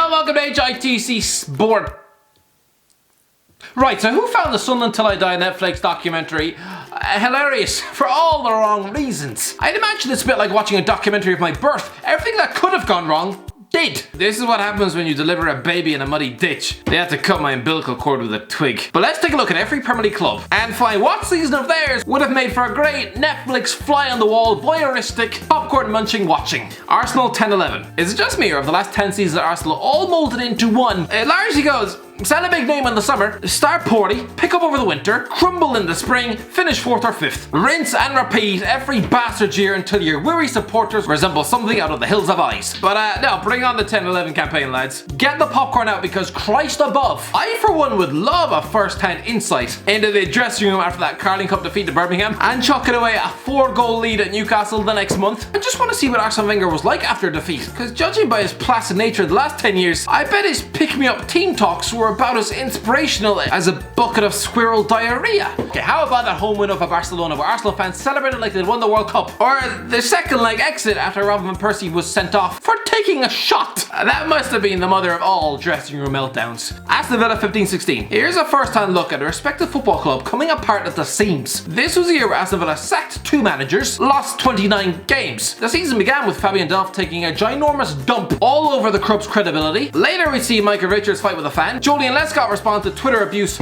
and welcome to HITC Sport. Right, so who found the Sunderland Till I Die Netflix documentary hilarious for all the wrong reasons? I'd imagine it's a bit like watching a documentary of my birth. Everything that could have gone wrong did. This is what happens when you deliver a baby in a muddy ditch. They had to cut my umbilical cord with a twig. But let's take a look at every Premier League club and find what season of theirs would have made for a great Netflix fly on the wall, voyeuristic, popcorn munching watching. Arsenal 10-11. Is it just me or have the last 10 seasons of Arsenal all molded into one? It largely goes: sell a big name in the summer, start poorly, pick up over the winter, crumble in the spring, finish 4th or 5th. Rinse and repeat every bastard year until your weary supporters resemble something out of the hills of ice. But no, bring on the 10-11 campaign, lads. Get the popcorn out because Christ above, I for one would love a first-hand insight into the dressing room after that Carling Cup defeat to Birmingham and chucking away a 4-goal lead at Newcastle the next month. I just want to see what Arsene Wenger was like after defeat, because judging by his placid nature the last 10 years, I bet his pick-me-up team talks were about as inspirational as a bucket of squirrel diarrhea. Okay, how about that home win over Barcelona where Arsenal fans celebrated like they'd won the World Cup? Or the second leg exit after Robin van Persie was sent off for taking a shot? That must have been the mother of all dressing room meltdowns. Aston Villa 15-16. Here's a first-hand look at a respective football club coming apart at the seams. This was the year where Aston Villa sacked 2 managers, lost 29 games. The season began with Fabian Delph taking a ginormous dump all over the club's credibility. Later we see Michael Richards fight with a fan. Julian Lescott respond to Twitter abuse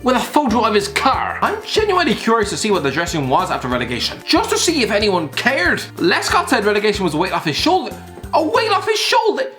with a photo of his car. I'm genuinely curious to see what the dressing room was after relegation, just to see if anyone cared. Lescott said relegation was a weight off his shoulder. A weight off his shoulder?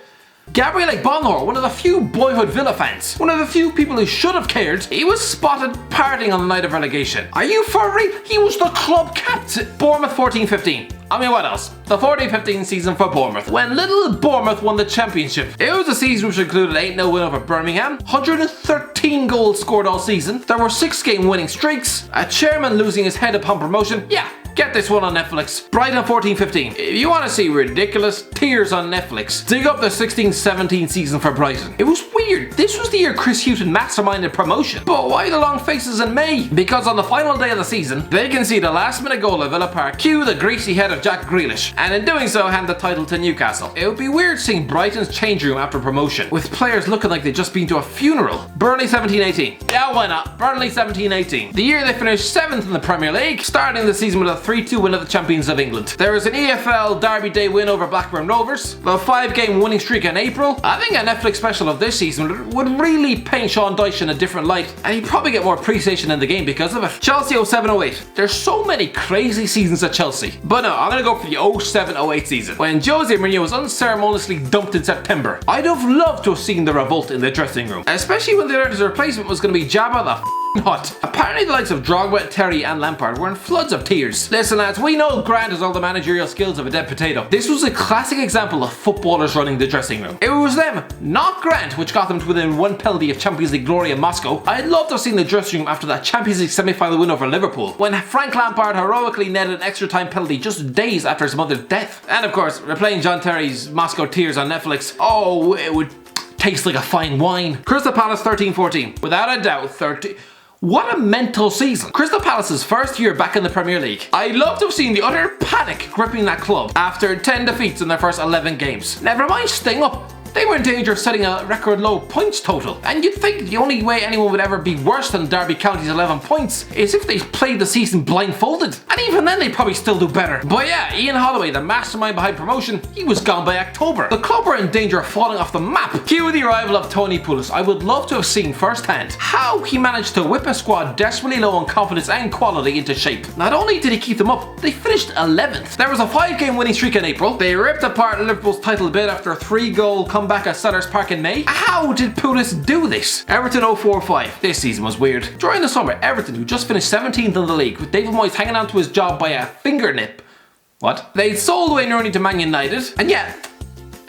Gabriele Bonhor, one of the few boyhood Villa fans, one of the few people who should have cared, he was spotted partying on the night of relegation. Are you for real? He was the club captain. Bournemouth 14-15. I mean, what else? The 14-15 season for Bournemouth, when little Bournemouth won the championship. It was a season which included an 8-0 win over Birmingham, 113 goals scored all season, there were 6-game winning streaks, a chairman losing his head upon promotion. Yeah, get this one on Netflix. Brighton 14-15. If you want to see ridiculous tears on Netflix, dig up the 16-17 season for Brighton. It was weird. This was the year Chris Hughton masterminded promotion. But why the long faces in May? Because on the final day of the season, they concede a last-minute goal at Villa Park, cue the greasy head of Jack Grealish, and in doing so hand the title to Newcastle. It would be weird seeing Brighton's change room after promotion, with players looking like they'd just been to a funeral. Burnley 17-18. Yeah, why not? Burnley 17-18. The year they finished 7th in the Premier League, starting the season with a 3-2 win at the Champions of England. There was an EFL Derby Day win over Blackburn Rovers, the 5-game winning streak in April. I think a Netflix special of this season would really paint Sean Dyche in a different light, and he'd probably get more appreciation in the game because of it. Chelsea 07-08. There's so many crazy seasons at Chelsea. But no, I'm gonna go for the 07-08 season, when Jose Mourinho was unceremoniously dumped in September. I'd have loved to have seen the revolt in the dressing room, especially when they learned his replacement was gonna be Jabba the Hutt. Apparently the likes of Drogba, Terry and Lampard were in floods of tears. Listen lads, we know Grant has all the managerial skills of a dead potato. This was a classic example of footballers running the dressing room. It was them, not Grant, which got them to within 1 penalty of Champions League glory in Moscow. I'd love to have seen the dressing room after that Champions League semi-final win over Liverpool, when Frank Lampard heroically netted an extra time penalty just days after his mother's death. And of course, replaying John Terry's Moscow Tears on Netflix, oh, it would taste like a fine wine. Crystal Palace 13-14. Without a doubt, 13. What a mental season. Crystal Palace's first year back in the Premier League. I'd love to have seen the utter panic gripping that club after 10 defeats in their first 11 games. Never mind staying up. They were in danger of setting a record low points total, and you'd think the only way anyone would ever be worse than Derby County's 11 points is if they played the season blindfolded, and even then they'd probably still do better. But yeah, Ian Holloway, the mastermind behind promotion, he was gone by October. The club were in danger of falling off the map. Cue the arrival of Tony Pulis. I would love to have seen firsthand how he managed to whip a squad desperately low on confidence and quality into shape. Not only did he keep them up, they finished 11th. There was a 5-game winning streak in April. They ripped apart Liverpool's title bid after a 3-goal comeback at Sellers Park in May. How did Pulis do this? Everton 0-4-5. This season was weird. During the summer, Everton, who just finished 17th in the league, with David Moyes hanging on to his job by a fingertip. What? They'd sold Wayne Rooney to Man United, and yet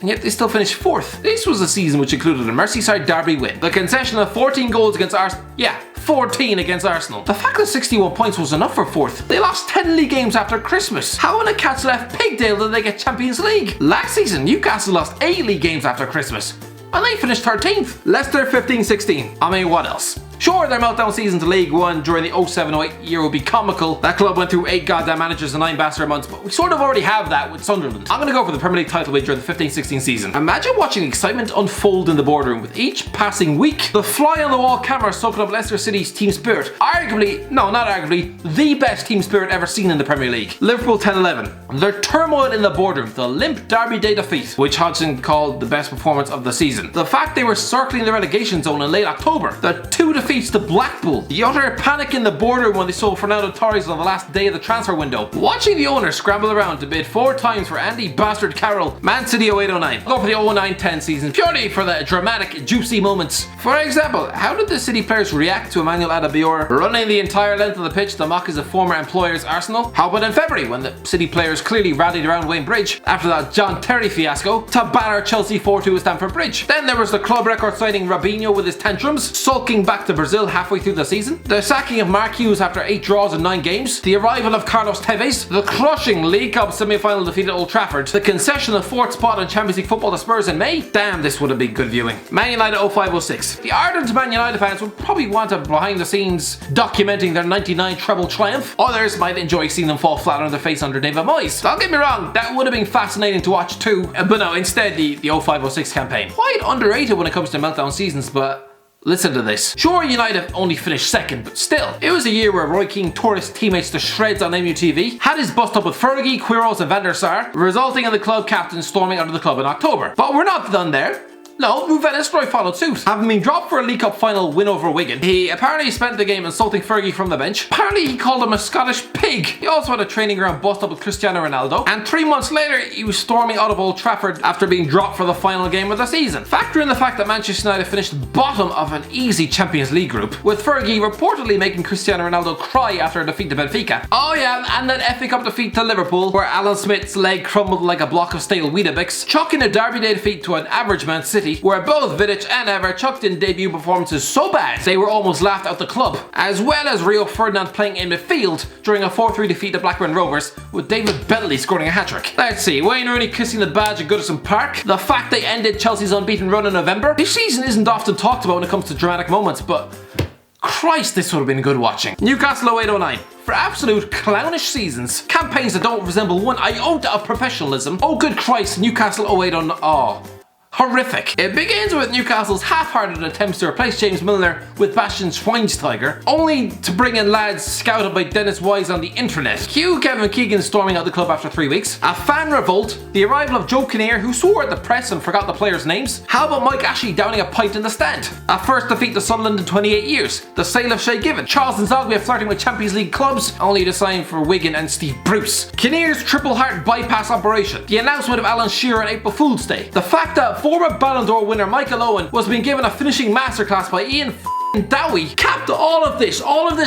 they still finished 4th. This was a season which included a Merseyside derby win, the concession of 14 goals against Arsenal. Yeah, 14 against Arsenal. The fact that 61 points was enough for 4th. They lost 10 league games after Christmas. How in a cat's left pigtail did they get Champions League? Last season, Newcastle lost 8 league games after Christmas, and they finished 13th. Leicester 15-16. I mean, what else? Sure, their meltdown season to League One during the 07-08 year would be comical. That club went through 8 goddamn managers and 9 Bastard months, but we sort of already have that with Sunderland. I'm gonna go for the Premier League title win during the 15-16 season. Imagine watching excitement unfold in the boardroom with each passing week. The fly on the wall camera soaking up Leicester City's team spirit. Arguably, no, not arguably, the best team spirit ever seen in the Premier League. Liverpool 10-11. Their turmoil in the boardroom. The limp Derby Day defeat, which Hodgson called the best performance of the season. The fact they were circling the relegation zone in late October. The 2 defeats to Blackpool. The utter panic in the boardroom when they sold Fernando Torres on the last day of the transfer window. Watching the owner scramble around to bid 4 times for Andy Bastard Carroll, Man City 08-09. Go for the 09-10 season, purely for the dramatic, juicy moments. For example, how did the City players react to Emmanuel Adebayor running the entire length of the pitch to mock his former employer's Arsenal? How about in February, when the City players clearly rallied around Wayne Bridge after that John Terry fiasco to batter Chelsea 4-2 at Stamford Bridge? Then there was the club record signing Robinho with his tantrums, sulking back to Brazil halfway through the season, the sacking of Mark Hughes after 8 draws in 9 games, the arrival of Carlos Tevez, the crushing League Cup semi-final defeat at Old Trafford, the concession of 4th spot in Champions League football to Spurs in May. Damn, this would have been good viewing. Man United 05-06. The ardent Man United fans would probably want a behind the scenes documenting their 99 treble triumph. Others might enjoy seeing them fall flat on their face under David Moyes. Don't get me wrong, that would have been fascinating to watch too, but no, instead the 05-06 campaign. Quite underrated when it comes to meltdown seasons, but listen to this. Sure, United only finished 2nd, but still, it was a year where Roy Keane tore his teammates to shreds on MUTV, had his bust up with Fergie, Quiros and Van der Sar, resulting in the club captain storming out of the club in October. But we're not done there. No, Ruven Nistelrooy followed suit. Having been dropped for a League Cup final win over Wigan, he apparently spent the game insulting Fergie from the bench. Apparently he called him a Scottish pig. He also had a training ground bust up with Cristiano Ronaldo. And 3 months later, he was storming out of Old Trafford after being dropped for the final game of the season. Factor in the fact that Manchester United finished bottom of an easy Champions League group, with Fergie reportedly making Cristiano Ronaldo cry after a defeat to Benfica. Oh yeah, and that FA Cup defeat to Liverpool, where Alan Smith's leg crumbled like a block of stale Weetabix, chucking a Derby Day defeat to an average Man City, where both Vidic and Ever chucked in debut performances so bad they were almost laughed out the club, as well as Rio Ferdinand playing in midfield during a 4-3 defeat to Blackburn Rovers, with David Bentley scoring a hat-trick. Let's see, Wayne Rooney kissing the badge at Goodison Park, the fact they ended Chelsea's unbeaten run in November. This season isn't often talked about when it comes to dramatic moments, but Christ, this would have been good watching. Newcastle 08-09. For absolute clownish seasons, campaigns that don't resemble one iota of professionalism. Oh good Christ, Newcastle 08-09. Oh. Horrific. It begins with Newcastle's half-hearted attempts to replace James Milner with Bastian Schweinsteiger, only to bring in lads scouted by Dennis Wise on the internet. Cue Kevin Keegan storming out the club after 3 weeks, a fan revolt, the arrival of Joe Kinnear who swore at the press and forgot the players' names. How about Mike Ashley downing a pint in the stand? A first defeat to Sunderland in 28 years, the sale of Shay Given, Charles Nzogbe flirting with Champions League clubs, only to sign for Wigan and Steve Bruce. Kinnear's triple heart bypass operation, the announcement of Alan Shearer on April Fool's Day, the fact that former Ballon d'Or winner Michael Owen was being given a finishing masterclass by Ian Dowie capped all of this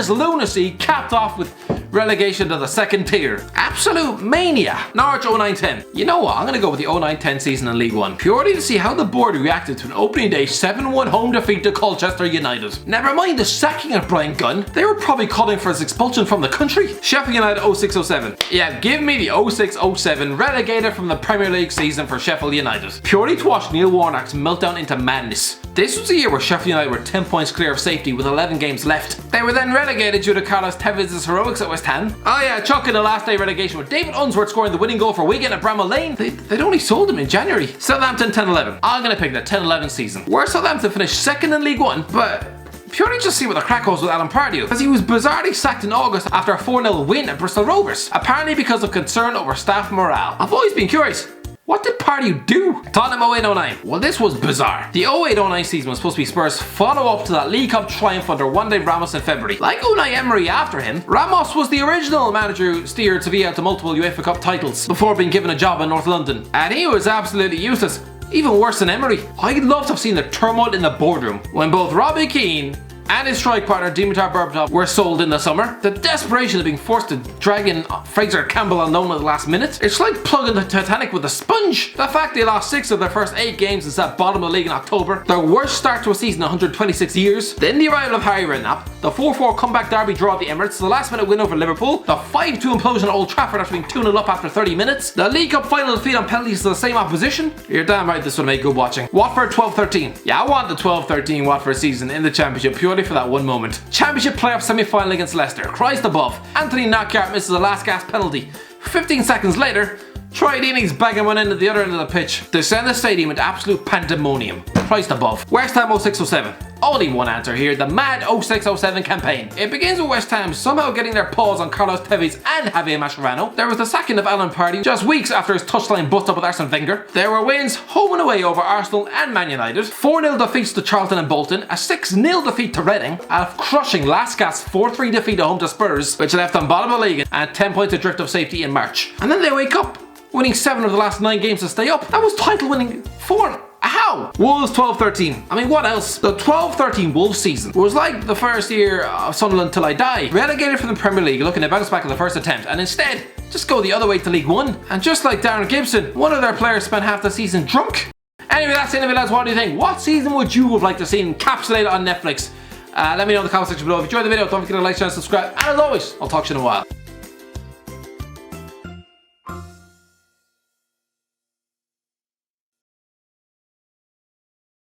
lunacy capped off with relegation to the 2nd tier. Absolute mania. Norwich 09-10. You know what, I'm going to go with the 09-10 season in League One, purely to see how the board reacted to an opening day 7-1 home defeat to Colchester United. Never mind the sacking of Brian Gunn, they were probably calling for his expulsion from the country. Sheffield United 06-07. Yeah, give me the 06-07 relegated from the Premier League season for Sheffield United, purely to watch Neil Warnock's meltdown into madness. This was a year where Sheffield United were 10 points clear of safety with 11 games left. They were then relegated due to Carlos Tevez's heroics at West Ham. Oh yeah, chucking the last day relegation with David Unsworth scoring the winning goal for Wigan at Bramall Lane. They'd only sold him in January. Southampton 10-11. I'm going to pick the 10-11 season, where Southampton finished 2nd in League One, but purely just see what the crack was with Alan Pardew, because he was bizarrely sacked in August after a 4-0 win at Bristol Rovers, apparently because of concern over staff morale. I've always been curious, what did Pardew do? Tottenham 08-09. Well, this was bizarre. The 08-09 season was supposed to be Spurs' follow-up to that League Cup triumph under Juande Ramos in February. Like Unai Emery after him, Ramos was the original manager who steered Sevilla to multiple UEFA Cup titles before being given a job in North London. And he was absolutely useless. Even worse than Emery. I'd love to have seen the turmoil in the boardroom when both Robbie Keane and his strike partner Dimitar Berbatov were sold in the summer. The desperation of being forced to drag in Fraser Campbell on loan at the last minute. It's like plugging the Titanic with a sponge. The fact they lost 6 of their first 8 games and sat bottom of the league in October, their worst start to a season in 126 years. Then the arrival of Harry Redknapp, the 4-4 comeback derby draw at the Emirates, the last minute win over Liverpool, the 5-2 implosion at Old Trafford after being 2-0 up after 30 minutes, the League Cup final defeat on penalties to the same opposition. You're damn right this would make good watching. Watford 12-13. Yeah, I want the 12-13 Watford season in the Championship purely only for that one moment. Championship playoff semi-final against Leicester. Christ above. Anthony Knockaert misses a last gasp penalty. 15 seconds later, Troy Deeney's bagging one end at the other end of the pitch. They send the stadium into absolute pandemonium. Christ above. West Ham 06-07. Only one answer here, the mad 06-07 campaign. It begins with West Ham somehow getting their paws on Carlos Tevez and Javier Mascherano. There was the sacking of Alan Pardew just weeks after his touchline bust up with Arsene Wenger. There were wins home and away over Arsenal and Man United. 4-0 defeats to Charlton and Bolton, a 6-0 defeat to Reading, a crushing last gasp 4-3 defeat at home to Spurs, which left them bottom of the league and 10 points adrift of safety in March. And then they wake up, winning 7 of the last 9 games to stay up. That was title winning form. How? Wolves 12-13. I mean, what else? The 12-13 Wolves season was like the first year of Sunderland Till I Die. Relegated from the Premier League, looking to bounce back at the first attempt, and instead, just go the other way to League One. And just like Darren Gibson, one of their players spent half the season drunk. Anyway, that's the end of it, lads. What do you think? What season would you have liked to see encapsulated on Netflix? Let me know in the comment section below. If you enjoyed the video, don't forget to like, share, and subscribe. And as always, I'll talk to you in a while.